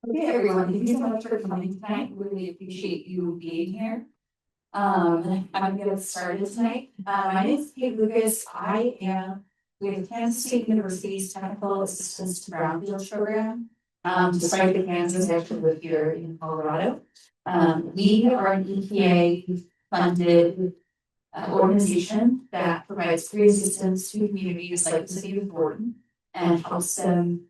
Okay, everyone, thank you so much for coming tonight. Really appreciate you being here. I'm gonna get us started tonight. My name is Kate Lucas. I am with Kansas State University's Technical Assistance to Brownfield program. Despite the Kansas, I actually live here in Colorado. We are an EPA funded organization that provides free assistance to communities like the city of Thornton and helps them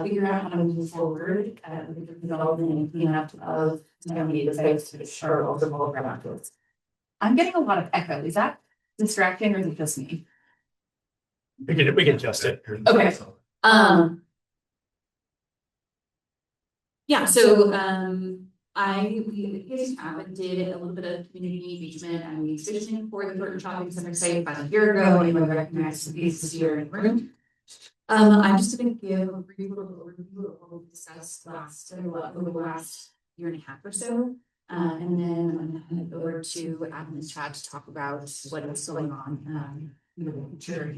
figure out how to move forward with the development and cleanup of contaminated sites which are also called brownfields. I'm getting a lot of echo. Is that distracting or is it just me? We can adjust it. Okay. Yeah, so we did a little bit of community engagement and we petitioned for the Thornton Shopping Center site about a year ago, and we recognized the faces here in the room. I'm just going to give a brief little overview of what we discussed over the last year and a half or so. And then I'm going to hand it over to Adam and Chad to talk about what is going on in the future.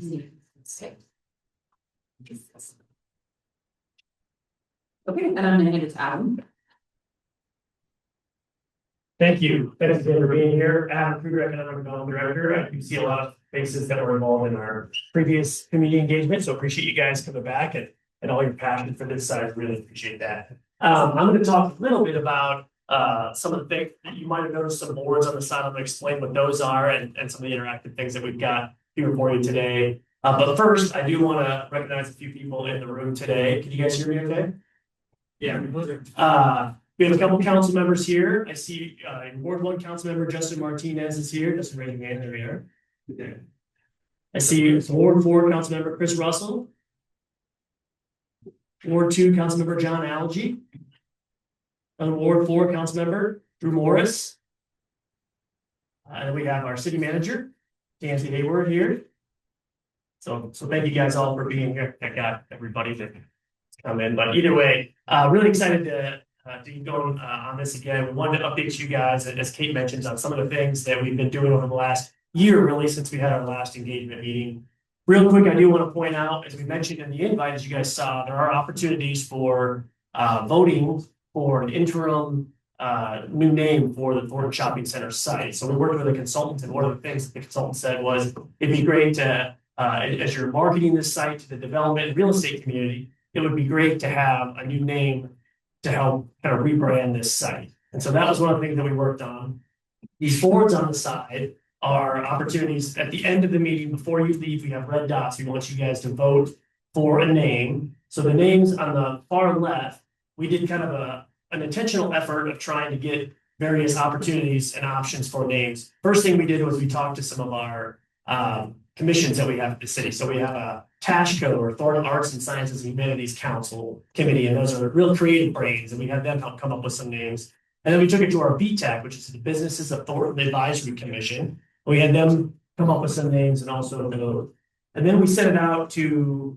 Okay, and I'm going to hand it to Adam. Thank you. Thanks again for being here. Adam Kruger, Economic Development Director. I do see a lot of faces that were involved in our previous community engagement, so appreciate you guys coming back and all your passion for this side. Really appreciate that. I'm going to talk a little bit about some of the things that you might have noticed, some boards on the side. I'm going to explain what those are and some of the interactive things that we've got here for you today. But first, I do want to recognize a few people in the room today. Can you guys hear me okay? Yeah. We have a couple council members here. I see Ward 1 council member Justin Martinez is here. Just raise your hand. There we are. I see Ward 4 council member Chris Russell. Ward 2 council member John Algie. And Ward 4 council member Drew Morris. And we have our city manager, Nancy Hayward here. So thank you guys all for being here. I got everybody to come in, but either way, really excited to keep going on this again. We wanted to update you guys, as Kate mentioned, on some of the things that we've been doing over the last year, really, since we had our last engagement meeting. Real quick, I do want to point out, as we mentioned in the invite, as you guys saw, there are opportunities for voting for an interim new name for the Thornton Shopping Center site. So we worked with a consultant, and one of the things that the consultant said was, it'd be great to, as you're marketing this site to the development and real estate community, it would be great to have a new name to help kind of rebrand this site. And so that was one of the things that we worked on. These boards on the side are opportunities at the end of the meeting. Before you leave, we have red dots. We want you guys to vote for a name. So the names on the far left, we did kind of an intentional effort of trying to get various opportunities and options for names. First thing we did was we talked to some of our commissions that we have at the city. So we have a TASHCO, or Thornton Arts and Sciences and Humanities Council committee, and those are real creative brains, and we had them help come up with some names. And then we took it to our BTAC, which is the Businesses of Thornton Advisory Commission. We had them come up with some names and also vote. And then we sent it out to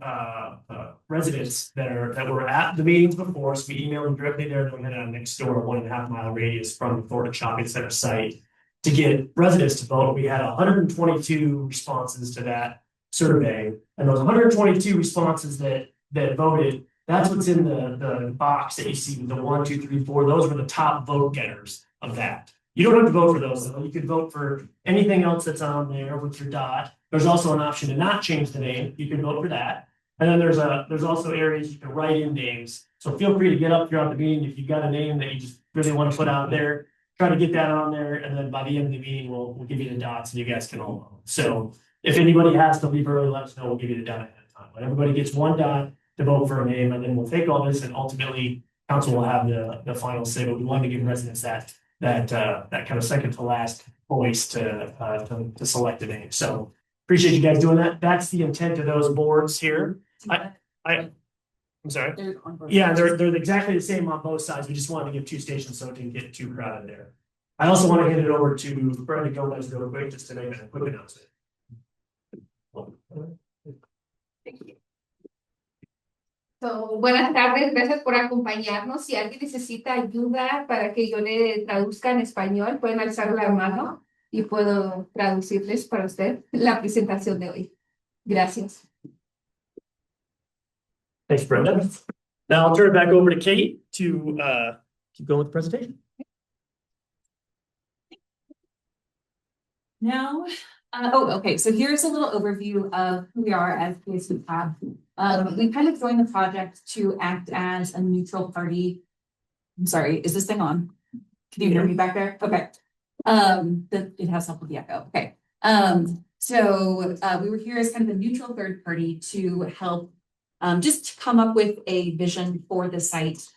residents that were at the meetings before. So we emailed them directly there, and we had a next door 1.5 mile radius from the Thornton Shopping Center site to get residents to vote. We had 122 responses to that survey, and those 122 responses that voted, that's what's in the box that you see with the 1, 2, 3, 4. Those were the top vote getters of that. You don't have to vote for those, though. You can vote for anything else that's on there with your dot. There's also an option to not change the name. You can vote for that. And then there's also areas you can write in names. So feel free to get up throughout the meeting if you've got a name that you just really want to put out there. Try to get that on there, and then by the end of the meeting, we'll give you the dots, and you guys can all vote. So if anybody has to leave early, let us know. We'll give you the dot ahead of time. But everybody gets one dot to vote for a name, and then we'll take all this, and ultimately, council will have the final say. But we wanted to give residents that kind of second to last voice to select a name. So appreciate you guys doing that. That's the intent of those boards here. I'm sorry. Yeah, they're exactly the same on both sides. We just wanted to give 2 stations so it didn't get too crowded there. I also want to hand it over to Brenda Gomez real quick just to make a quick announcement. Thank you. So, buenas tardes, gracias por acompañarnos. Si alguien necesita ayuda para que yo le traduzca en español, pueden alzar la mano y puedo traducirles para usted la presentación de hoy. Gracias. Thanks, Brenda. Now I'll turn it back over to Kate to keep going with the presentation. Now, okay, so here's a little overview of who we are as PSU Lab. We kind of joined the project to act as a neutral party. I'm sorry, is this thing on? Can you hear me back there? Okay. It has help with the echo. Okay. So we were here as kind of a neutral third party to help just come up with a vision for the site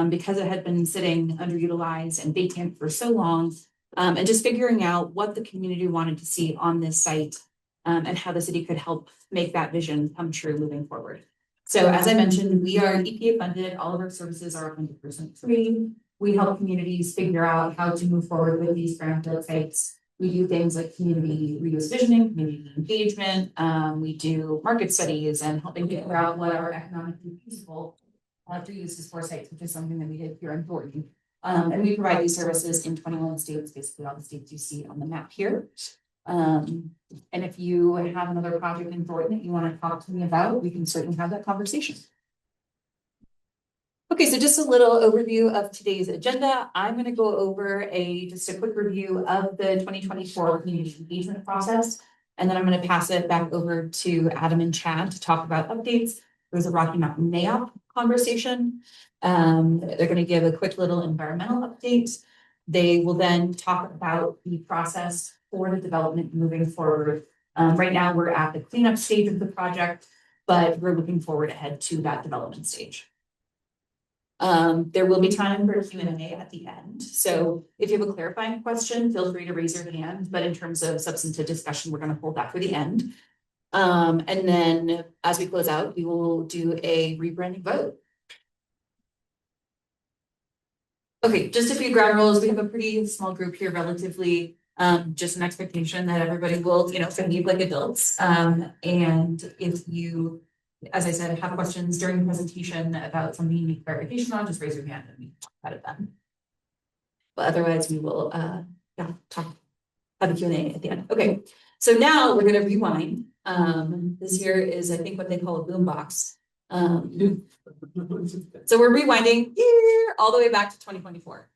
because it had been sitting underutilized and vacant for so long. And just figuring out what the community wanted to see on this site and how the city could help make that vision come true moving forward. So as I mentioned, we are EPA funded. All of our services are 100% free. We help communities figure out how to move forward with these brownfield sites. We do things like community reuse visioning, community engagement. We do market studies and helping figure out what are economically feasible to uses for sites, which is something that we did here in Thornton. And we provide these services in 21 states, basically all the states you see on the map here. And if you have another project in Thornton that you want to talk to me about, we can certainly have that conversation. Okay, so just a little overview of today's agenda. I'm going to go over just a quick review of the 2024 community engagement process. And then I'm going to pass it back over to Adam and Chad to talk about updates. There's a Rocky Mountain NAIOP conversation. They're going to give a quick little environmental update. They will then talk about the process for the development moving forward. Right now, we're at the cleanup stage of the project, but we're looking forward ahead to that development stage. There will be time for Q&A at the end. So if you have a clarifying question, feel free to raise your hand. But in terms of substantive discussion, we're going to hold that for the end. And then as we close out, we will do a rebranding vote. Okay, just a few ground rules. We have a pretty small group here, relatively, just an expectation that everybody will, behave like adults. And if you, as I said, have questions during the presentation about something you need clarification on, just raise your hand and we talk about it then. But otherwise, we will have a Q&A at the end. Okay, so now we're going to rewind. This here is, I think, what they call a boombox. So we're rewinding all the way back to 2024.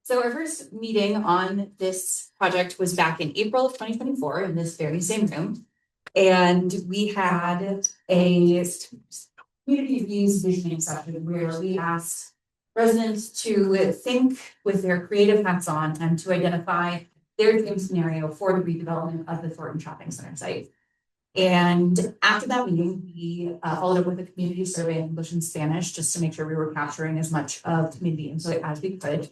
So our first meeting on this project was back in April of 2024 in this very same room. And we had a community reviews visioning session where we asked residents to think with their creative hats on and to identify their dream scenario for the redevelopment of the Thornton Shopping Center site. And after that meeting, we followed up with a community survey in English and Spanish just to make sure we were capturing as much of community input as we could.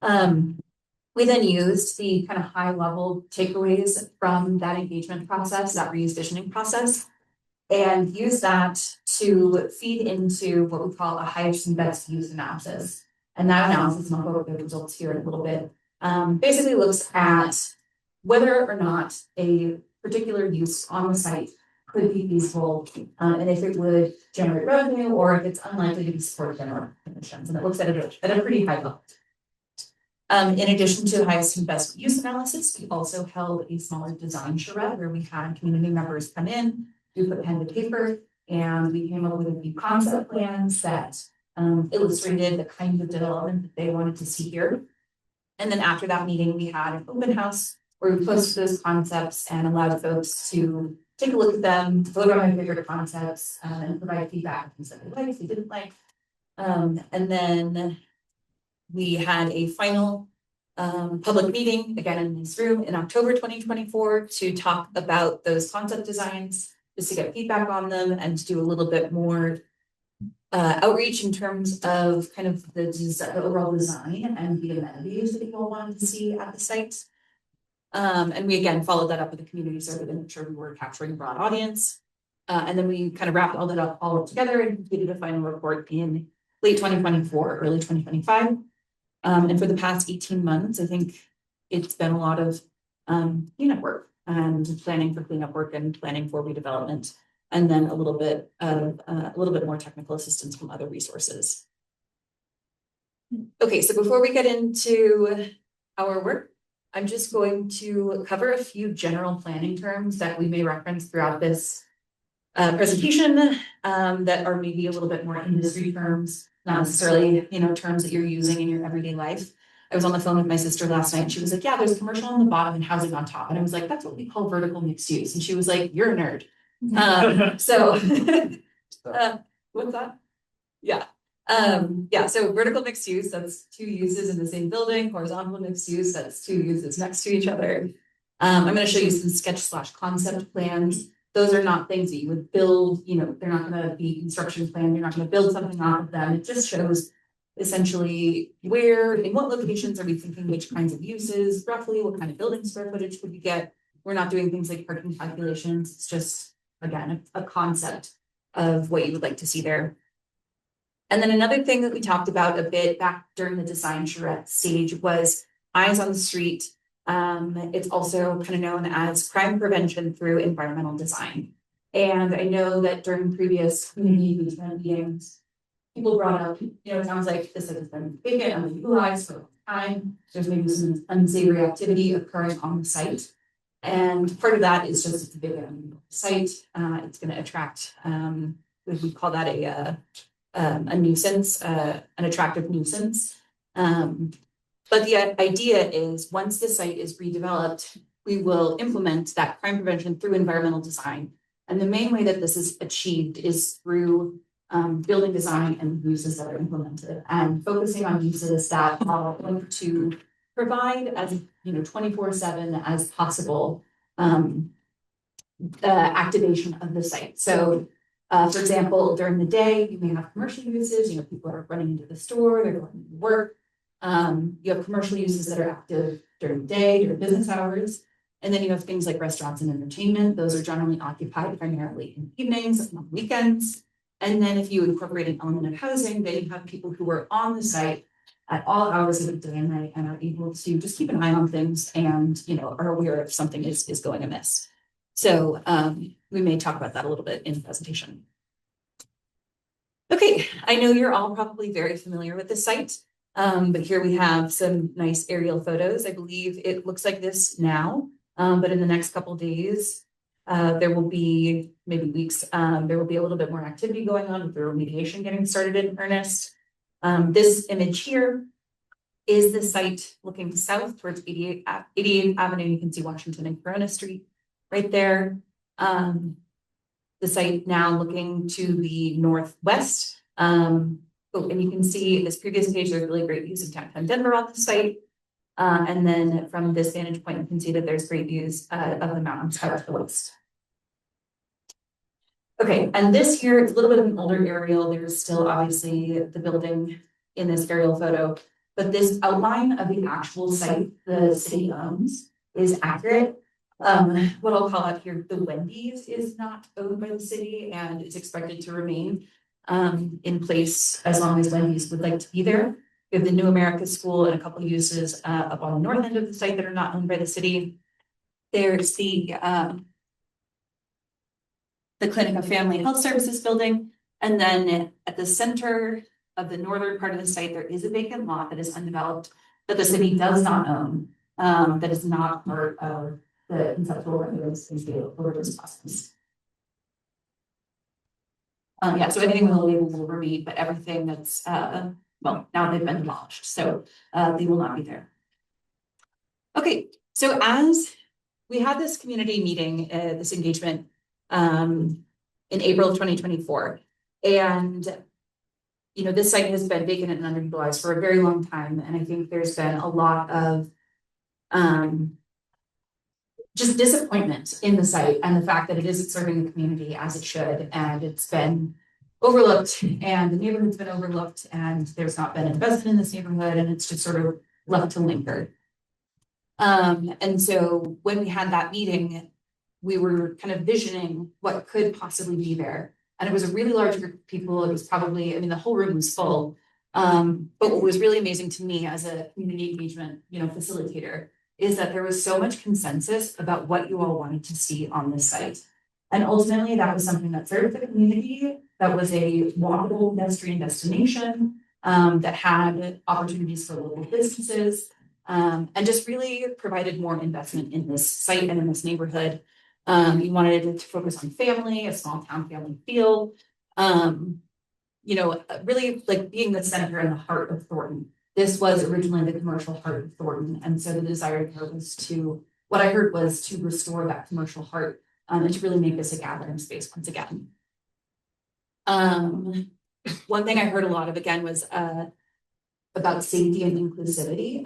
We then used the kind of high level takeaways from that engagement process, that reuse visioning process, and use that to feed into what we call a highest and best use analysis. And that analysis, and I'll go over the results here in a little bit, basically looks at whether or not a particular use on the site could be feasible, and if it would generate revenue or if it's unlikely to be supported general conditions. And it looks at it at a pretty high level. In addition to the highest and best use analysis, we also held a smaller design charrette where we had community members come in, do put pen to paper, and we came up with a few concept plans that illustrated the kind of development that they wanted to see here. And then after that meeting, we had an open house where we posted those concepts and allowed folks to take a look at them, vote on their favorite concepts, and provide feedback things that they liked, they didn't like. And then we had a final public meeting, again in this room, in October 2024 to talk about those concept designs, just to get feedback on them and to do a little bit more outreach in terms of kind of the overall design and the amenities that people wanted to see at the site. And we again followed that up with a community survey to make sure we were capturing a broad audience. And then we kind of wrapped all that up all together and completed a final report in late 2024, early 2025. And for the past 18 months, I think it's been a lot of cleanup work and planning for cleanup work and planning for redevelopment, and then a little bit more technical assistance from other resources. Okay, so before we get into our work, I'm just going to cover a few general planning terms that we may reference throughout this presentation that are maybe a little bit more industry terms, not necessarily, terms that you're using in your everyday life. I was on the phone with my sister last night and she was like, yeah, there's commercial on the bottom and housing on top. And I was like, that's what we call vertical mixed use. And she was like, you're a nerd. What's that? Yeah. So vertical mixed use, that's two uses in the same building. Horizontal mixed use, that's two uses next to each other. I'm going to show you some sketch/concept plans. Those are not things that you would build, they're not going to be construction plan. You're not going to build something off of them. It just shows essentially in what locations are we thinking, which kinds of uses, roughly what kind of building square footage would we get. We're not doing things like parking calculations. It's just, again, a concept of what you would like to see there. And then another thing that we talked about a bit back during the design charrette stage was eyes on the street. It's also kind of known as crime prevention through environmental design. And I know that during previous community engagement meetings, people brought up, it sounds like this has been vacant and underutilized for a long time. There's maybe some unsavory activity occurring on the site. And part of that is just it's a vacant site. It's going to attract, we call that a nuisance, an attractive nuisance. But the idea is once the site is redeveloped, we will implement that crime prevention through environmental design. And the main way that this is achieved is through building design and uses that are implemented and focusing on uses that are going to provide as 24/7 as possible activation of the site. So for example, during the day, you may have commercial uses, people are running into the store, they're going to work. You have commercial uses that are active during the day, during business hours. And then you have things like restaurants and entertainment. Those are generally occupied primarily in evenings and on weekends. And then if you incorporate an element of housing, then you have people who are on the site at all hours of the day and night and are able to just keep an eye on things and, are aware if something is going amiss. So we may talk about that a little bit in the presentation. Okay, I know you're all probably very familiar with the site, but here we have some nice aerial photos. I believe it looks like this now, but in the next couple of days, there will be maybe weeks, there will be a little bit more activity going on with the remediation getting started in earnest. This image here is the site looking south towards 88th Avenue. You can see Washington and Corona Street right there. The site now looking to the northwest. And you can see this previous page, there's really great views of downtown Denver on the site. And then from this vantage point, you can see that there's great views of the mountains out to the west. Okay, and this here is a little bit of an older aerial. There's still obviously the building in this aerial photo, but this outline of the actual site the city owns is accurate. What I'll call out here, the Wendy's is not owned by the city and it's expected to remain in place as long as Wendy's would like to be there. We have the New America School and a couple of uses up on the north end of the site that are not owned by the city. There's the Clinic of Family Health Services building. And then at the center of the northern part of the site, there is a vacant lot that is undeveloped that the city does not own, that is not part of the conceptual records and this process. So anything with a label will remain, but everything that's, well, now they've been demolished, so they will not be there. Okay, so as we had this community meeting, this engagement in April of 2024, and this site has been vacant and underutilized for a very long time, and I think there's been a lot of just disappointment in the site and the fact that it isn't serving the community as it should, and it's been overlooked, and the neighborhood's been overlooked, and there's not been investment in this neighborhood, and it's just sort of left to linger. And so when we had that meeting, we were kind of visioning what could possibly be there. And it was a really large group of people. It was probably, the whole room was full. But what was really amazing to me as a community engagement, facilitator is that there was so much consensus about what you all wanted to see on this site. And ultimately, that was something that served the community, that was a walkable pedestrian destination, that had opportunities for local businesses, and just really provided more investment in this site and in this neighborhood. You wanted it to focus on family, a small town family feel. Really like being the center and the heart of Thornton. This was originally the commercial heart of Thornton, and so the desire here was what I heard was to restore that commercial heart, and to really make this a gathering space once again. One thing I heard a lot of again was about safety and inclusivity,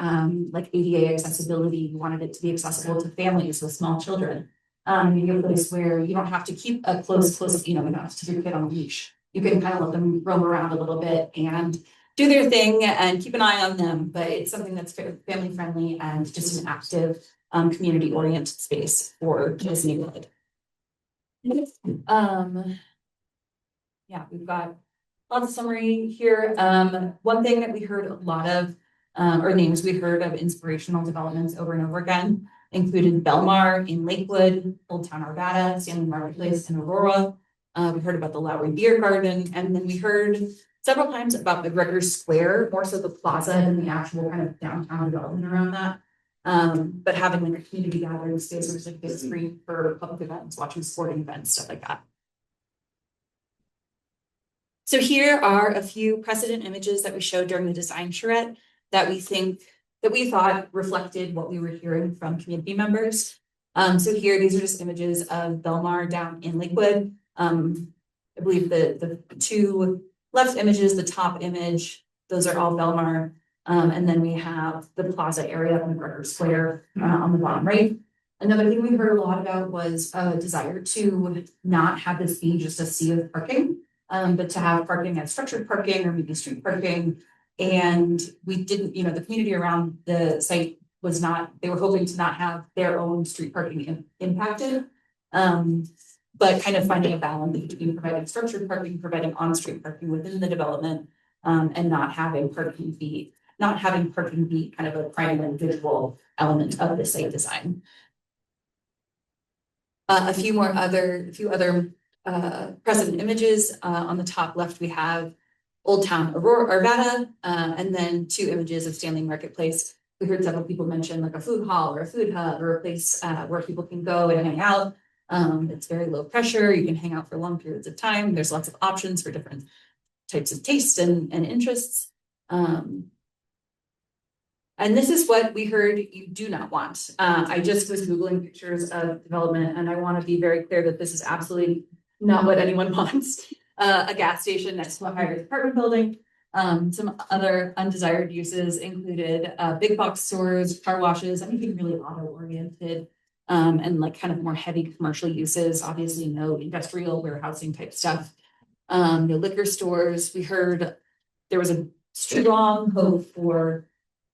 like ADA accessibility. You wanted it to be accessible to families with small children. You get a place where you don't have to keep a close, you don't have to keep your kid on a leash. You can kind of let them roam around a little bit and do their thing and keep an eye on them, but it's something that's family friendly and just an active, community oriented space for this neighborhood. Yeah, we've got lots of summary here. One thing that we heard a lot of, or names we heard of inspirational developments over and over again, included Belmar in Lakewood, Old Town Arvada, Stanley Marketplace in Aurora. We heard about the Lowry Beer Garden, and then we heard several times about McGregor Square, more so the plaza and the actual kind of downtown development around that. But having like a community gathering space where there's like a big screen for public events, watching sporting events, stuff like that. So here are a few precedent images that we showed during the design charrette that we thought reflected what we were hearing from community members. So here, these are just images of Belmar down in Lakewood. I believe the two left images, the top image, those are all Belmar. And then we have the plaza area on McGregor Square on the bottom right. Another thing we heard a lot about was a desire to not have this be just a sea of parking, but to have parking as structured parking or maybe street parking. And we didn't, the community around the site was not, they were hoping to not have their own street parking impacted. But kind of finding a balance between providing structured parking, providing on-street parking within the development, and not having parking be kind of a primary visual element of the site design. A few other precedent images. On the top left, we have Old Town Arvada, and then two images of Stanley Marketplace. We heard several people mention like a food hall or a food hub or a place where people can go and hang out. It's very low pressure. You can hang out for long periods of time. There's lots of options for different types of tastes and interests. And this is what we heard you do not want. I just was Googling pictures of development, and I want to be very clear that this is absolutely not what anyone wants. A gas station next to a higher apartment building. Some other undesired uses included big box stores, car washes, anything really auto-oriented, and like kind of more heavy commercial uses. Obviously, no industrial warehousing type stuff. No liquor stores. We heard there was a strong hope for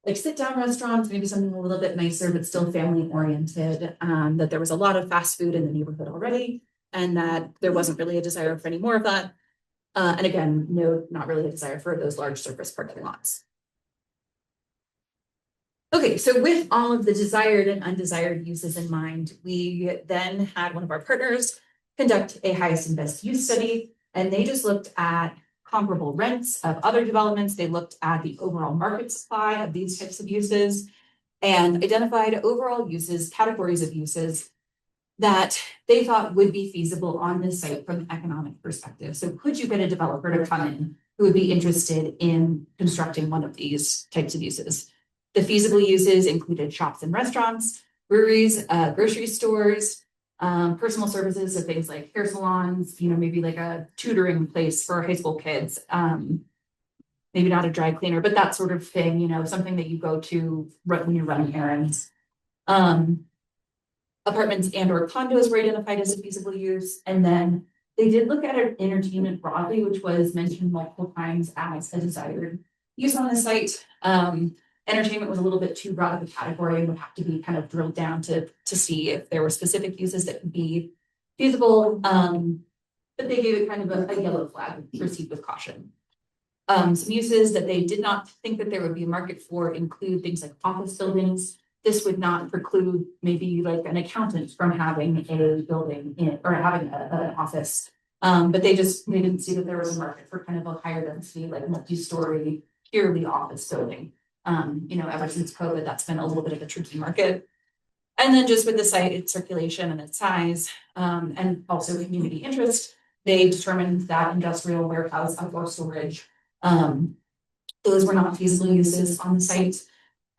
like sit-down restaurants, maybe something a little bit nicer, but still family-oriented. That there was a lot of fast food in the neighborhood already, and that there wasn't really a desire for any more of that. And again, no, not really a desire for those large surface parking lots. Okay, so with all of the desired and undesired uses in mind, we then had one of our partners conduct a highest and best use study, and they just looked at comparable rents of other developments. They looked at the overall market supply of these types of uses and identified overall uses, categories of uses that they thought would be feasible on this site from an economic perspective. So could you get a developer to come in who would be interested in constructing one of these types of uses? The feasible uses included shops and restaurants, breweries, grocery stores, personal services, so things like hair salons, maybe like a tutoring place for high school kids, maybe not a dry cleaner, but that sort of thing, something that you go to when you're running errands. Apartments and or condos were identified as a feasible use. And then they did look at entertainment broadly, which was mentioned multiple times as a desired use on the site. Entertainment was a little bit too broad of a category and would have to be kind of drilled down to see if there were specific uses that could be feasible. But they gave it kind of a yellow flag, proceed with caution. Some uses that they did not think that there would be a market for include things like office buildings. This would not preclude maybe like an accountant from having a building in or having an office. But they didn't see that there was a market for kind of a higher density, like multi-story, purely office building. Ever since COVID, that's been a little bit of a tricky market. And then just with the site, its circulation and its size, and also community interest, they determined that industrial warehouse outdoor storage, those were not feasible uses on the site.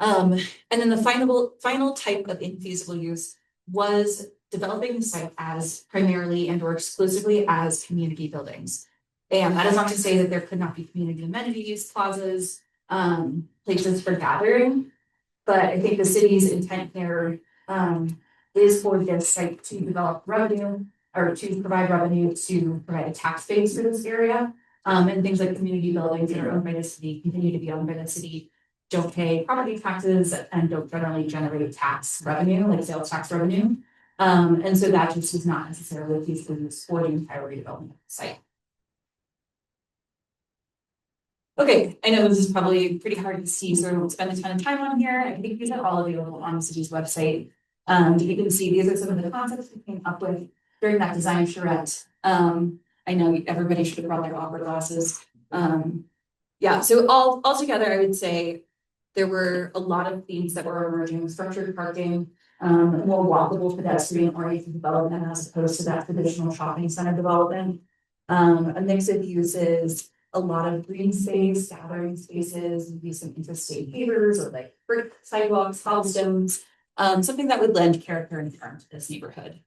And then the final type of infeasible use was developing the site as primarily and or exclusively as community buildings. And that is not to say that there could not be community amenities, plazas, places for gathering. But I think the city's intent there is for this site to develop revenue or to provide revenue to provide a tax base for this area. And things like community buildings that are owned by the city continue to be owned by the city, don't pay property taxes and don't generally generate tax revenue, like sales tax revenue. And so that just is not necessarily feasible use for the entire redevelopment of the site. Okay, I know this is probably pretty hard to see, so I won't spend a ton of time on here. I think these are all available on the city's website. You can see these are some of the concepts we came up with during that design charrette. I know everybody should have brought their opera glasses. Yeah, so all together, I would say there were a lot of themes that were emerging: structured parking, more walkable pedestrian-oriented development as opposed to that traditional shopping center development, a mix of uses, a lot of green space, gathering spaces, maybe some interstate pavers or like brick sidewalks, cobblestones, something that would lend character and charm to this neighborhood.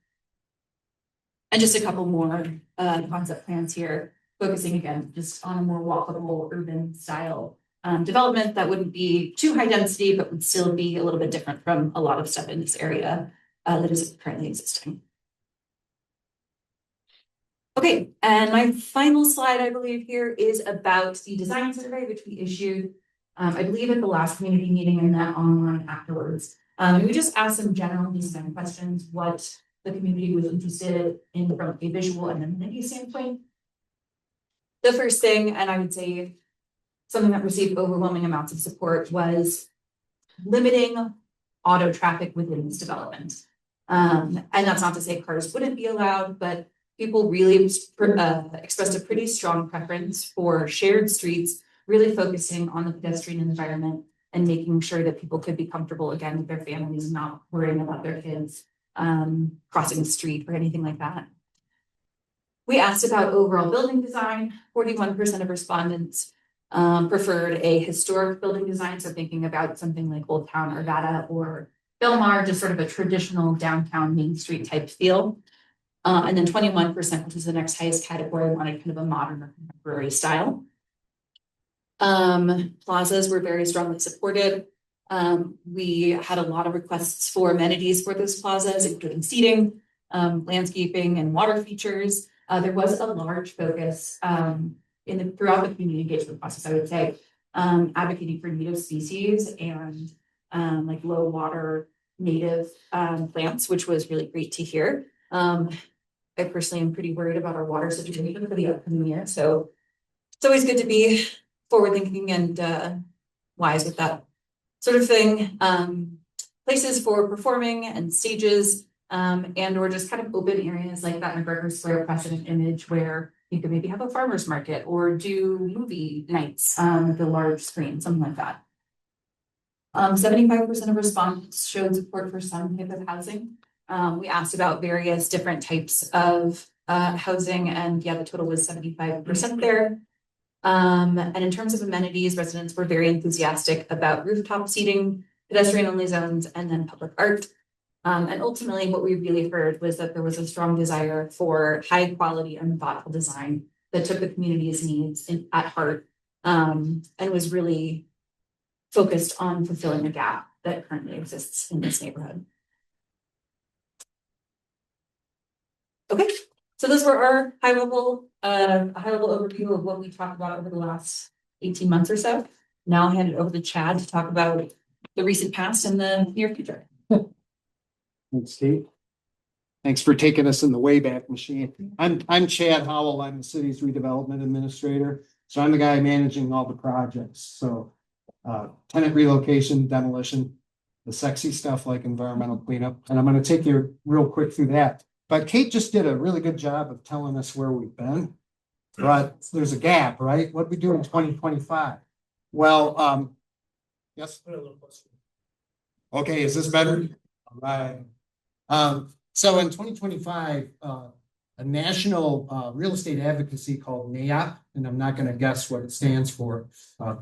And just a couple more concept plans here, focusing again just on a more walkable urban style development that wouldn't be too high density, but would still be a little bit different from a lot of stuff in this area that is currently existing. Okay, and my final slide, I believe, here is about the design survey, which we issued, I believe, at the last community meeting and then online afterwards. And we just asked some general design questions, what the community was interested in from a visual and amenity standpoint. The first thing, and I would say something that received overwhelming amounts of support, was limiting auto traffic within this development. And that's not to say cars wouldn't be allowed, but people really expressed a pretty strong preference for shared streets, really focusing on the pedestrian environment and making sure that people could be comfortable again with their families, not worrying about their kids crossing the street or anything like that. We asked about overall building design. 41% of respondents preferred a historic building design, so thinking about something like Old Town Arvada or Belmar, just sort of a traditional downtown Main Street type feel. And then 21%, which is the next highest category, wanted kind of a modern or contemporary style. Plazas were very strongly supported. We had a lot of requests for amenities for those plazas, including seating, landscaping, and water features. There was a large focus throughout the community engagement process, I would say, advocating for native species and like low water native plants, which was really great to hear. I personally am pretty worried about our water situation for the upcoming year, so it's always good to be forward thinking and wise with that sort of thing. Places for performing and stages, and or just kind of open areas like that McGregor Square precedent image where you could maybe have a farmer's market or do movie nights with a large screen, something like that. 75% of respondents showed support for some type of housing. We asked about various different types of housing, and yeah, the total was 75% there. And in terms of amenities, residents were very enthusiastic about rooftop seating, pedestrian-only zones, and then public art. And ultimately, what we really heard was that there was a strong desire for high quality and thoughtful design that took the community's needs at heart, and was really focused on fulfilling a gap that currently exists in this neighborhood. Okay, so those were our high-level overview of what we talked about over the last 18 months or so. Now I'll hand it over to Chad to talk about the recent past and the near future. Thanks, Steve. Thanks for taking us in the Wayback Machine. I'm Chad Howell. I'm the city's redevelopment administrator. So I'm the guy managing all the projects. So tenant relocation, demolition, the sexy stuff like environmental cleanup. And I'm going to take you real quick through that. But Kate just did a really good job of telling us where we've been. But there's a gap, right? What we do in 2025? Well, yes. Okay, is this better? Right. So in 2025, a national real estate advocacy called NAIOP, and I'm not going to guess what it stands for.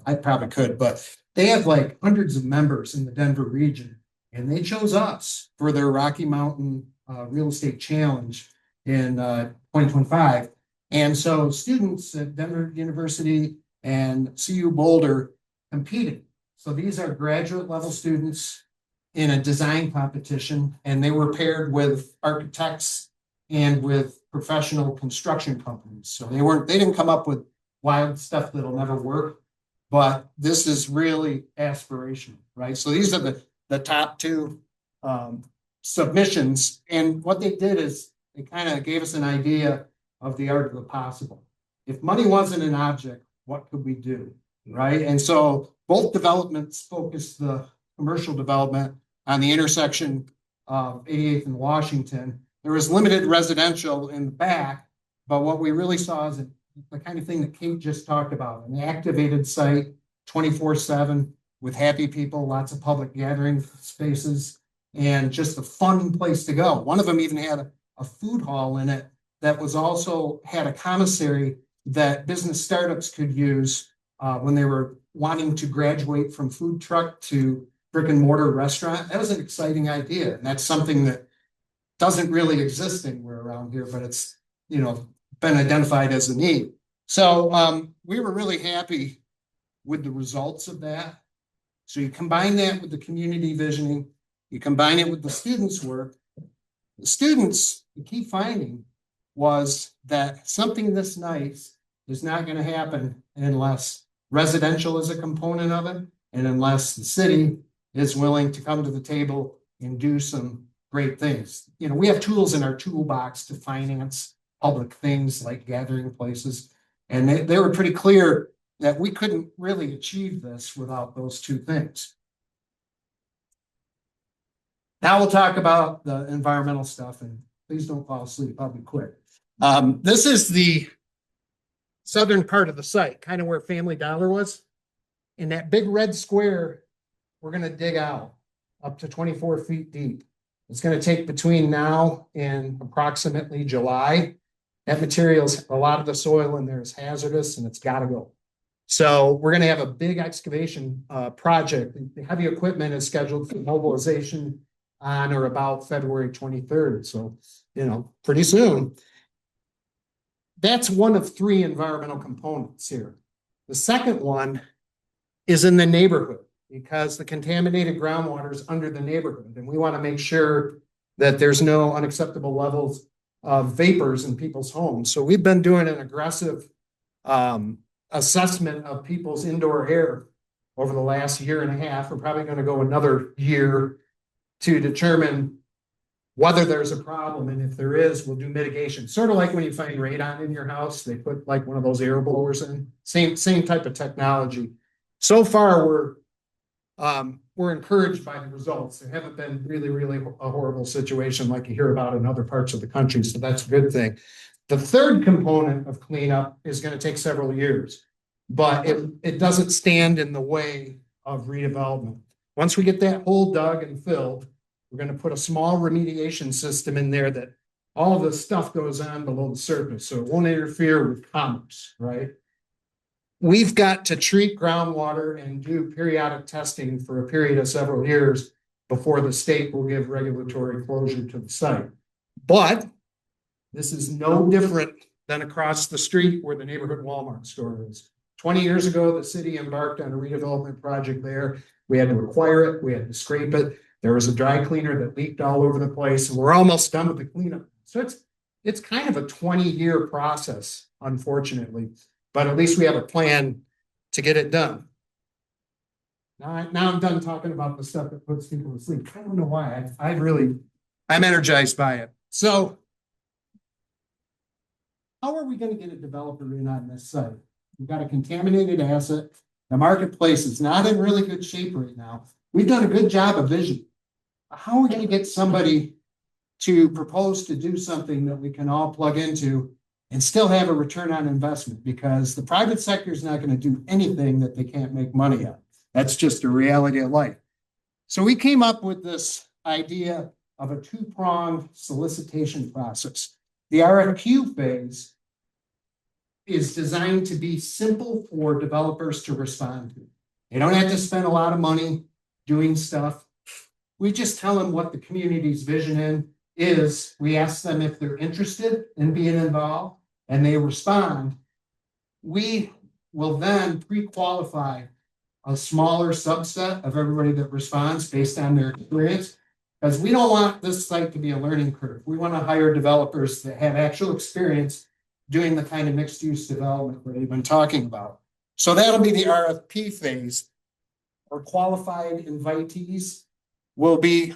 I probably could, but they have like hundreds of members in the Denver region, and they chose us for their Rocky Mountain Real Estate Challenge in 2025. And so students at Denver University and CU Boulder competed. So these are graduate level students in a design competition, and they were paired with architects and with professional construction companies. So they didn't come up with wild stuff that'll never work, but this is really aspirational, right? So these are the top two submissions. And what they did is they kind of gave us an idea of the art of the possible. If money wasn't an object, what could we do, right? And so both developments focused the commercial development on the intersection of 88th and Washington. There was limited residential in the back, but what we really saw is the kind of thing that Kate just talked about, an activated site 24/7 with happy people, lots of public gathering spaces, and just a fun place to go. One of them even had a food hall in it that was also had a commissary that business startups could use when they were wanting to graduate from food truck to brick and mortar restaurant. That was an exciting idea. And that's something that doesn't really exist anywhere around here, but it's, been identified as a need. So we were really happy with the results of that. So you combine that with the community visioning, you combine it with the students' work. The students, the key finding was that something this nice is not going to happen unless residential is a component of it, and unless the city is willing to come to the table and do some great things. We have tools in our toolbox to finance public things like gathering places, and they were pretty clear that we couldn't really achieve this without those two things. Now we'll talk about the environmental stuff, and please don't fall asleep, I'll be quick. This is the southern part of the site, kind of where Family Dollar was. In that big red square, we're going to dig out up to 24 feet deep. It's going to take between now and approximately July. That material's, a lot of the soil in there is hazardous and it's got to go. So we're going to have a big excavation project. The heavy equipment is scheduled for mobilization on or about February 23rd. So, pretty soon. That's one of three environmental components here. The second one is in the neighborhood, because the contaminated groundwater is under the neighborhood, and we want to make sure that there's no unacceptable levels of vapors in people's homes. So we've been doing an aggressive assessment of people's indoor air over the last year and a half. We're probably going to go another year to determine whether there's a problem, and if there is, we'll do mitigation. Sort of like when you find radon in your house, they put like one of those air blowers in. Same type of technology. So far, we're encouraged by the results. There haven't been really a horrible situation like you hear about in other parts of the country, so that's a good thing. The third component of cleanup is going to take several years, but it doesn't stand in the way of redevelopment. Once we get that hole dug and filled, we're going to put a small remediation system in there that all of the stuff goes on below the surface, so it won't interfere with commerce, right? We've got to treat groundwater and do periodic testing for a period of several years before the state will give regulatory closure to the site. But this is no different than across the street where the neighborhood Walmart store is. 20 years ago, the city embarked on a redevelopment project there. We had to acquire it. We had to scrape it. There was a dry cleaner that leaked all over the place, and we're almost done with the cleanup. So it's kind of a 20-year process, unfortunately. But at least we have a plan to get it done. Now I'm done talking about the stuff that puts people to sleep. I don't know why. I'm energized by it. So how are we going to get a developer in on this site? We've got a contaminated asset. The marketplace is not in really good shape right now. We've done a good job of vision. How are we going to get somebody to propose to do something that we can all plug into and still have a return on investment? Because the private sector is not going to do anything that they can't make money on. That's just a reality of life. So we came up with this idea of a two-pronged solicitation process. The RFQ phase is designed to be simple for developers to respond to. They don't have to spend a lot of money doing stuff. We just tell them what the community's vision is. We ask them if they're interested in being involved, and they respond. We will then pre-qualify a smaller subset of everybody that responds based on their experience, because we don't want this site to be a learning curve. We want to hire developers that have actual experience doing the kind of mixed-use development that we've been talking about. So that'll be the RFP phase. Our qualified invitees will be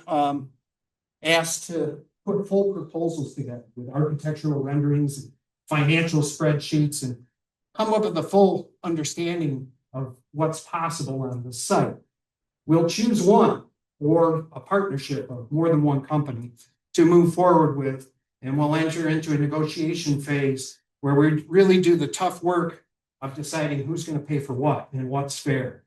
asked to put full proposals together with architectural renderings and financial spreadsheets and come up with a full understanding of what's possible on the site. We'll choose one or a partnership of more than one company to move forward with, and we'll enter into a negotiation phase where we really do the tough work of deciding who's going to pay for what and what's fair.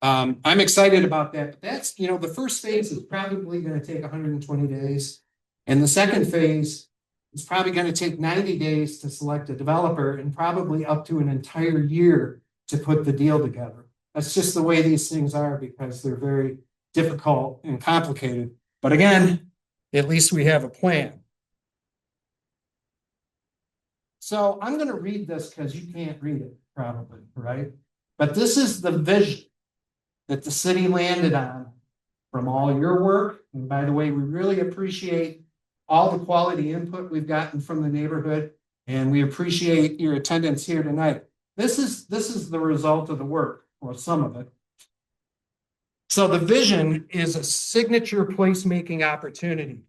I'm excited about that, but that's, the first phase is probably going to take 120 days. And the second phase is probably going to take 90 days to select a developer and probably up to an entire year to put the deal together. That's just the way these things are because they're very difficult and complicated. But again, at least we have a plan. So I'm going to read this because you can't read it probably, right? But this is the vision that the city landed on from all your work. And by the way, we really appreciate all the quality input we've gotten from the neighborhood, and we appreciate your attendance here tonight. This is the result of the work, or some of it. So the vision is a signature placemaking opportunity,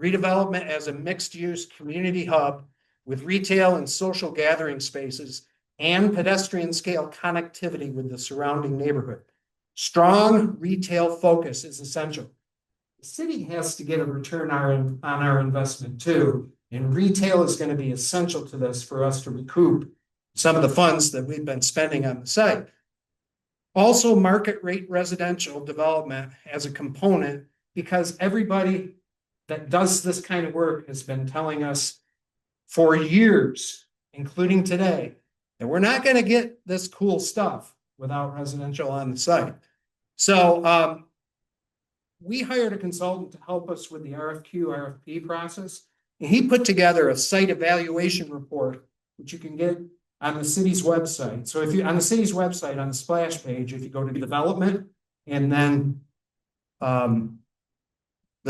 redevelopment as a mixed-use community hub with retail and social gathering spaces and pedestrian scale connectivity with the surrounding neighborhood. Strong retail focus is essential. The city has to get a return on our investment too, and retail is going to be essential to this for us to recoup some of the funds that we've been spending on the site. Also, market rate residential development as a component, because everybody that does this kind of work has been telling us for years, including today, that we're not going to get this cool stuff without residential on the site. So we hired a consultant to help us with the RFP process, and he put together a site evaluation report, which you can get on the city's website. So if you on the city's website, on the splash page, if you go to development and then the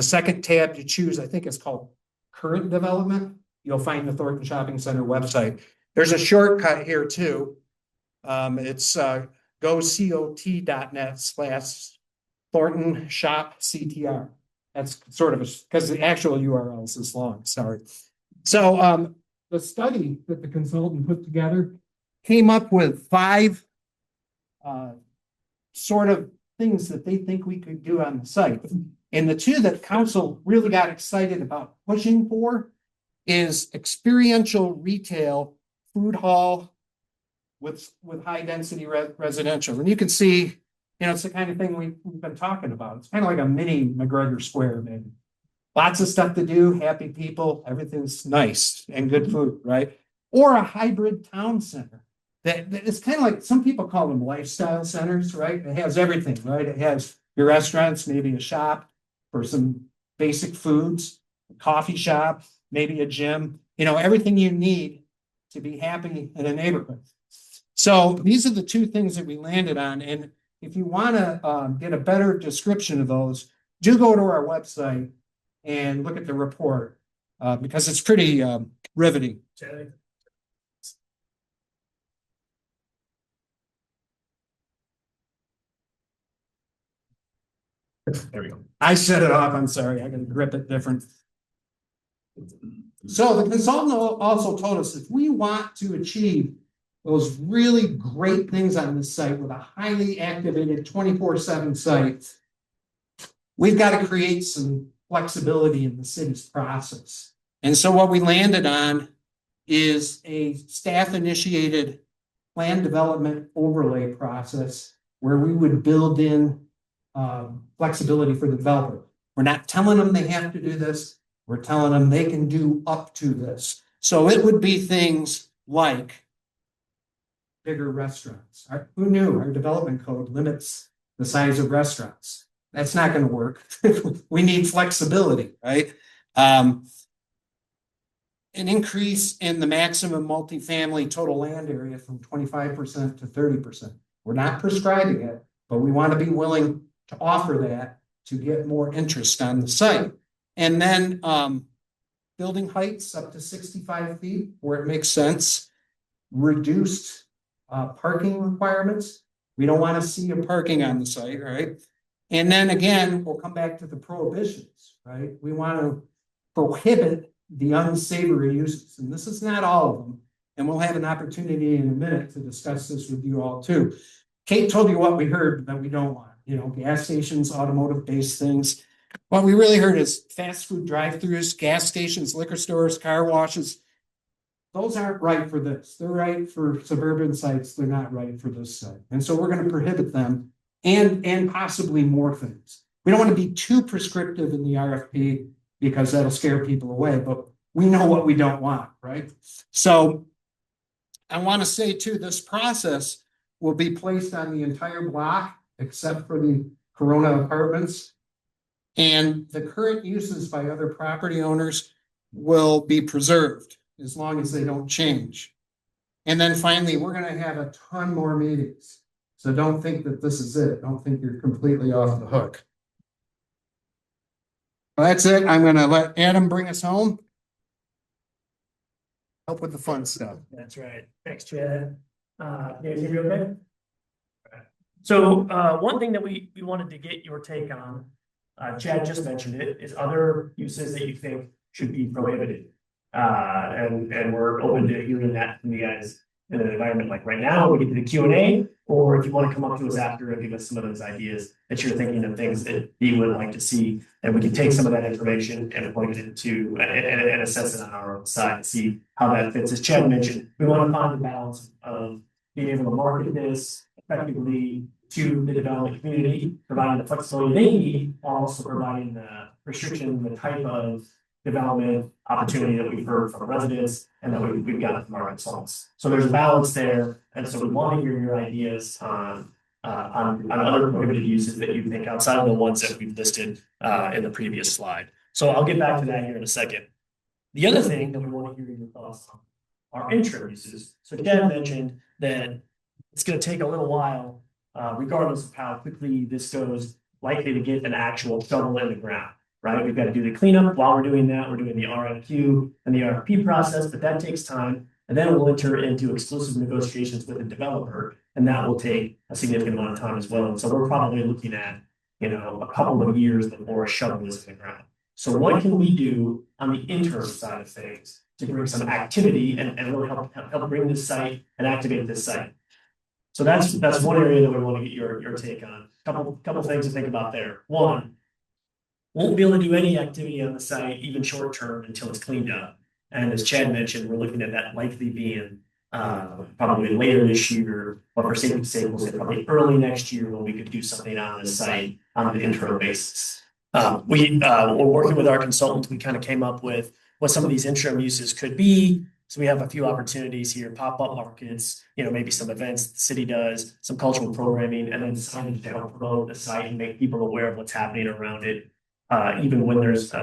second tab you choose, I think it's called current development, you'll find the Thornton Shopping Center website. There's a shortcut here too. It's gocot.net/Thornton Shop CTR. That's sort of because the actual URL is this long, sorry. So the study that the consultant put together came up with 5 sort of things that they think we could do on the site. And the 2 that council really got excited about pushing for is experiential retail food hall with high density residential. And you can see, it's the kind of thing we've been talking about. It's kind of like a mini McGregor Square, maybe. Lots of stuff to do, happy people, everything's nice and good food, right? Or a hybrid town center. That it's kind of like, some people call them lifestyle centers, right? It has everything, right? It has your restaurants, maybe a shop for some basic foods, a coffee shop, maybe a gym, everything you need to be happy in a neighborhood. So these are the 2 things that we landed on. And if you want to get a better description of those, do go to our website and look at the report because it's pretty riveting. There we go. I set it off. I'm sorry. I got to grip it different. So the consultant also told us if we want to achieve those really great things on this site with a highly activated 24/7 site, we've got to create some flexibility in the city's process. And so what we landed on is a staff-initiated plan development overlay process where we would build in flexibility for the developer. We're not telling them they have to do this. We're telling them they can do up to this. So it would be things like bigger restaurants. Who knew our development code limits the size of restaurants? That's not going to work. We need flexibility, right? An increase in the maximum multifamily total land area from 25% to 30%. We're not prescribing it, but we want to be willing to offer that to get more interest on the site. And then building heights up to 65 feet where it makes sense. Reduced parking requirements. We don't want to see a parking on the site, right? And then again, we'll come back to the prohibitions, right? We want to prohibit the unsavory uses, and this is not all of them. And we'll have an opportunity in a minute to discuss this with you all too. Kate told you what we heard that we don't want, gas stations, automotive-based things. What we really heard is fast food drive-throughs, gas stations, liquor stores, car washes. Those aren't right for this. They're right for suburban sites. They're not right for this site. And so we're going to prohibit them and possibly more things. We don't want to be too prescriptive in the RFP because that'll scare people away, but we know what we don't want, right? So I want to say too, this process will be placed on the entire block except for the Corona apartments. And the current uses by other property owners will be preserved as long as they don't change. And then finally, we're going to have a ton more meetings. So don't think that this is it. Don't think you're completely off the hook. Well, that's it. I'm going to let Adam bring us home. Help with the fun stuff. That's right. Thanks, Chad. Can you hear me okay? So one thing that we wanted to get your take on, Chad just mentioned it, is other uses that you think should be prohibited. And we're open to hearing that from you guys in an environment like right now. We get to the Q&A, or if you want to come up to us after and give us some of those ideas that you're thinking of things that you would like to see, and we can take some of that information and point it into and assess it on our own side and see how that fits. As Chad mentioned, we want to find the balance of being able to market this effectively to the development community, providing the flexibility they need, while also providing the restriction, the type of development opportunity that we've heard from residents and that we've gotten from our consultants. So there's a balance there, and so we want to hear your ideas on other prohibited uses that you think outside of the ones that we've listed in the previous slide. So I'll get back to that here in a second. The other thing that we want to hear your thoughts on are interim uses. So Chad mentioned that it's going to take a little while, regardless of how quickly this goes, likely to get an actual shovel in the ground. Right, we've got to do the cleanup. While we're doing that, we're doing the RFQ and the RFP process, but that takes time. And then we'll enter into exclusive negotiations with the developer, and that will take a significant amount of time as well. And so we're probably looking at, a couple of years before a shovel is in the ground. So what can we do on the interim side of things to bring some activity and really help bring this site and activate this site? So that's one area that we want to get your take on. Couple things to think about there. One, won't be able to do any activity on the site, even short term, until it's cleaned up. And as Chad mentioned, we're looking at that likely being probably later this year, but for safety's sake, we'll say probably early next year when we could do something on the site on an interim basis. We're working with our consultants. We kind of came up with what some of these interim uses could be. So we have a few opportunities here, pop-up markets, maybe some events the city does, some cultural programming, and then signage to help promote the site and make people aware of what's happening around it. Even when there's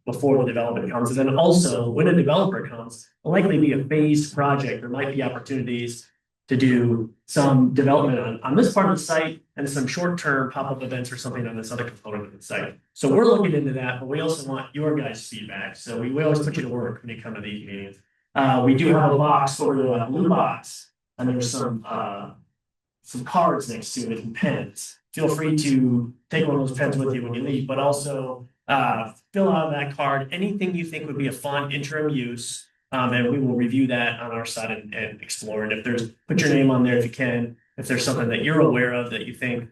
before the development comes, and then also when a developer comes, it'll likely be a phased project. There might be opportunities to do some development on this part of the site and some short-term pop-up events or something on this other component of the site. So we're looking into that, but we also want your guys' feedback. So we always put you to work when you come to these meetings. We do have a box for the blue box, and there's some cards next to it and pens. Feel free to take one of those pens with you when you leave, but also fill out that card anything you think would be a fun interim use, and we will review that on our side and explore. And if there's, put your name on there if you can. If there's something that you're aware of that you think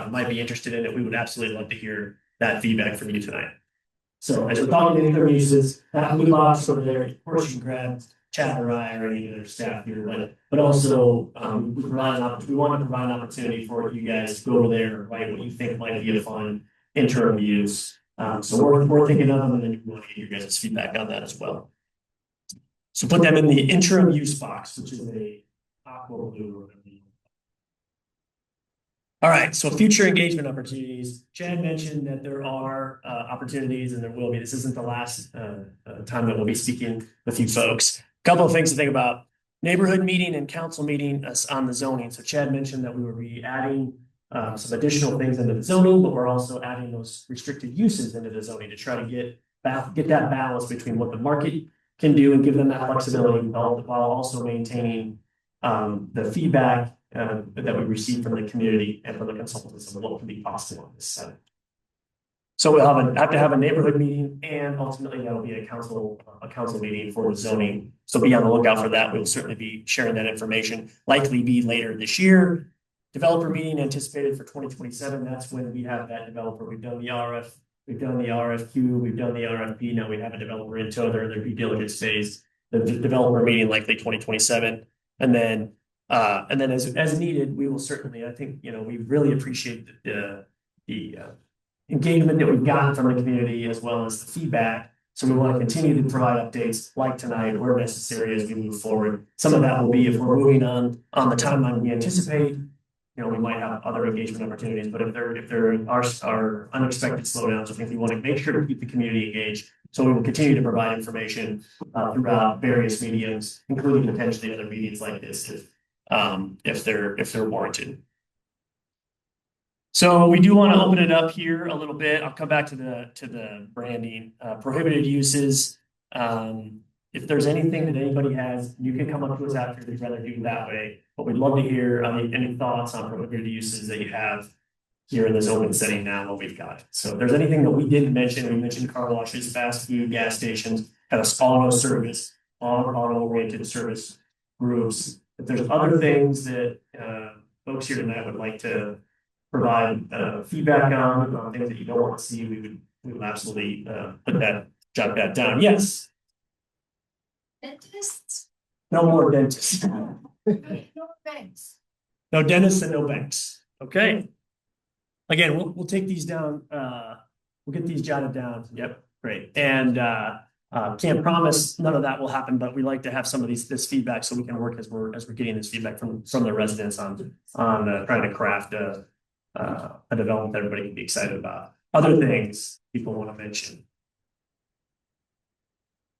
might be interested in it, we would absolutely love to hear that feedback from you tonight. So as we're talking to interim uses, that blue box over there, of course you can grab Chad or I or any other staff here, but also we want to provide an opportunity for you guys to go over there and write what you think might be a fun interim use. So we're thinking of them, and then we want to get your guys' feedback on that as well. So put them in the interim use box, which is a aqua blue or whatever. All right, so future engagement opportunities. Chad mentioned that there are opportunities, and there will be. This isn't the last time that we'll be speaking with you folks. A couple of things to think about. Neighborhood meeting and council meeting on the zoning. So Chad mentioned that we will be adding some additional things into the zoning, but we're also adding those restricted uses into the zoning to try to get that balance between what the market can do and give them that flexibility while also maintaining the feedback that we receive from the community and from the consultants of what can be possible on this side. So we'll have to have a neighborhood meeting, and ultimately that'll be a council meeting for the zoning. So be on the lookout for that. We'll certainly be sharing that information, likely be later this year. Developer meeting anticipated for 2027. That's when we have that developer. We've done the RF, we've done the RFQ, we've done the RFP. Now we have a developer into their due diligence phase. The developer meeting likely 2027, and then as needed, we will certainly. I think we really appreciate the engagement that we've gotten from the community as well as the feedback. So we want to continue to provide updates like tonight where necessary as we move forward. Some of that will be if we're moving on the timeline we anticipate. We might have other engagement opportunities, but if there are unexpected slowdowns, I think we want to make sure to keep the community engaged. So we will continue to provide information throughout various mediums, including potentially other meetings like this if they're warranted. So we do want to open it up here a little bit. I'll come back to the branding, prohibited uses. If there's anything that anybody has, you can come up to us after if you'd rather do it that way. But we'd love to hear any thoughts on prohibited uses that you have here in this open setting now, what we've got. So if there's anything that we didn't mention, we mentioned car washes, fast food, gas stations, kind of auto service, auto-oriented service groups. If there's other things that folks here tonight would like to provide feedback on things that you don't want to see, we would absolutely jot that down. Yes. Dentists? No more dentists. No banks. No dentists and no banks. Okay. Again, we'll take these down. We'll get these jotted down. Yep, great. And can't promise none of that will happen, but we like to have some of this feedback so we can work as we're getting this feedback from the residents on trying to craft a development that everybody can be excited about. Other things people want to mention.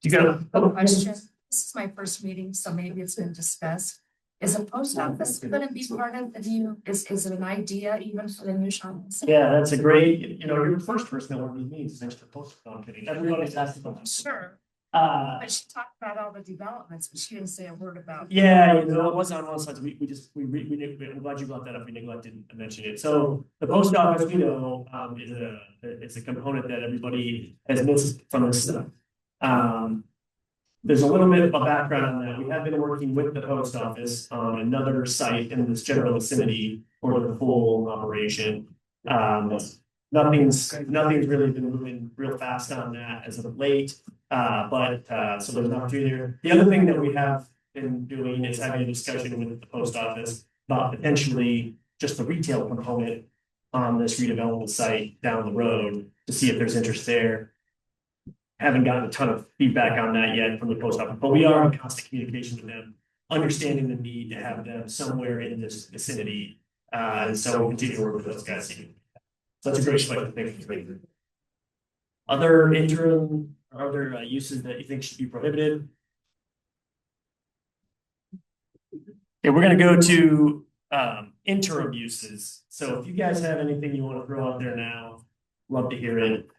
You got a question? This is my first meeting, so maybe it's been discussed. Is a post office going to be part of the new? Is it an idea even for the new shops? Yeah, that's a great. You're the first person that one of these meetings mentioned the post office. Everybody's asked about that. Sure. But she talked about all the developments, but she didn't say a word about. Yeah, it was on one side. We I'm glad you brought that up. We neglected to mention it. So the post office, it's a component that everybody has missed from this stuff. There's a little bit of a background on that. We have been working with the post office on another site in this general vicinity for the full operation. Nothing's really been moving real fast on that as of late. But so there's an opportunity there. The other thing that we have been doing is having a discussion with the post office about potentially just the retail component on this redevelopment site down the road to see if there's interest there. Haven't gotten a ton of feedback on that yet from the post office, but we are in constant communication with them, understanding the need to have them somewhere in this vicinity. And so we'll continue to work with those guys. So that's a great question. Thank you. Other interim or other uses that you think should be prohibited? Okay, we're going to go to interim uses. So if you guys have anything you want to throw out there now, love to hear it.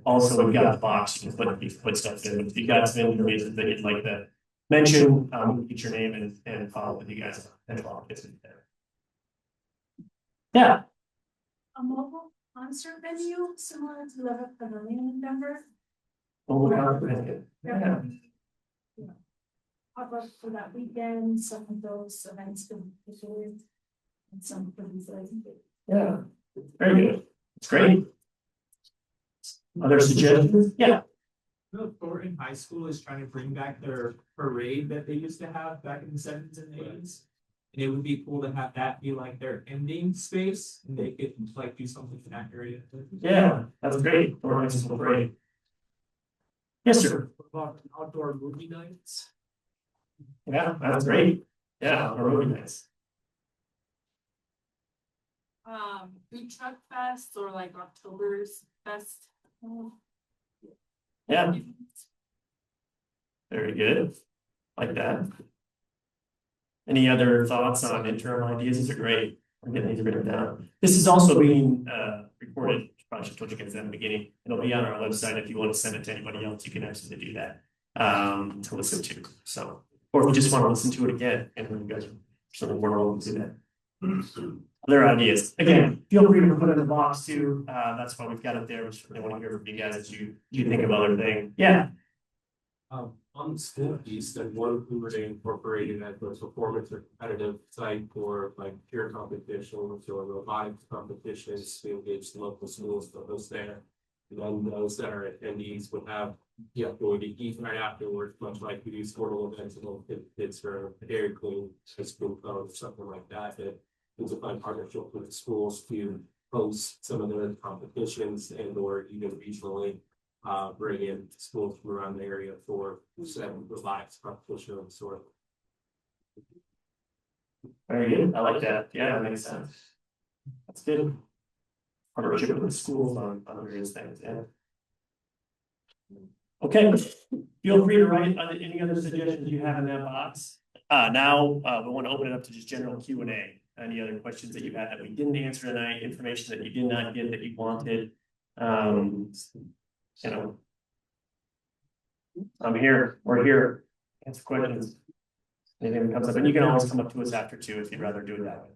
Also, we've got the box. You can put stuff in. If you guys have any reasons that you'd like to mention, get your name and follow with you guys. Yeah. A mobile concert venue similar to the Pavilion in Denver. Yeah. Pop up for that weekend. Some of those events could be and some could be like. Yeah. Very good. It's great. Other suggestions? Yeah. Thornton High School is trying to bring back their parade that they used to have back in the 70s and 80s. And it would be cool to have that be like their ending space and they could like do something in that area. Yeah, that's great. Organizing will great. Yes, sir. What about outdoor movie nights? Yeah, that's great. Yeah, or movie nights. Food truck fest or like October's fest. Yeah, very good. Like that. Any other thoughts on interim ideas? These are great. I'm getting these written down. This is also being recorded. Probably should have told you guys that in the beginning. It'll be on our website. If you want to send it to anybody else, you can absolutely do that to listen to. So, or if you just want to listen to it again, and then you guys are sort of more willing to do that. Other ideas. Again, feel free to put it in the box too. That's why we've got it there. We just really want to hear from you guys as you think of other things. Yeah. On the school piece, then what if we were to incorporate it as a performance or competitive site for like peer competitions or robotics competitions to engage the local schools to host there. And then those that are attendees would have the ability to eat right afterwards, much like we do sporting events and little kids for Dairy Queen, high school club, or something like that. That is a fun partnership with the schools to host some of the competitions and or even regionally. Bring in schools from around the area for some robotics competition of the sort. Very good. I like that. Yeah, that makes sense. That's good. Partnership with schools on various things. Yeah. Okay. Feel free to write any other suggestions you have in that box. Now we want to open it up to just general Q&A. Any other questions that you had that we didn't answer tonight? Information that you did not get that you wanted. You know, I'm here, we're here, answer questions. Anything that comes up, and you can always come up to us after too, if you'd rather do it that way.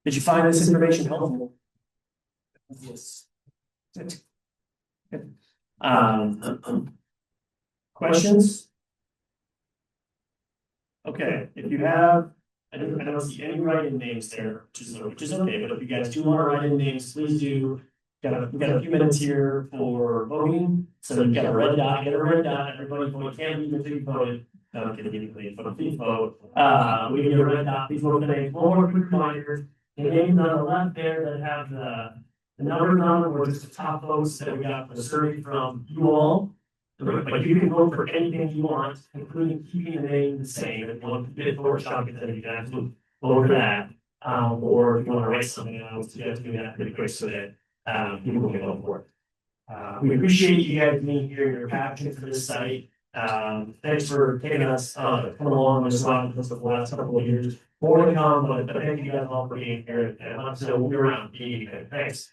Did you find this information helpful? Yes. Good. Questions? Okay, if you have, I don't see any write-in names there, which is okay, but if you guys do want to write in names, please do. We've got a few minutes here for voting. So you've got a red dot, get a red dot, everybody vote, can't leave until you voted. No, I'm kidding, please vote. We give you a red dot, please vote for names. One more quick reminder, the names on the left there that have the numbers on them were just the top votes that we got for the survey from you all. But you can vote for anything you want, including keeping the name the same. If you want to bid for shop, then you can absolutely vote for that. Or if you want to write something else, you have to do that pretty quick so that people can vote for it. We appreciate you guys being here, your passion for this site. Thanks for taking us, come along this ride with us the last couple of years. More to come, but thank you guys all for being here. And let us know we'll be around. Thanks.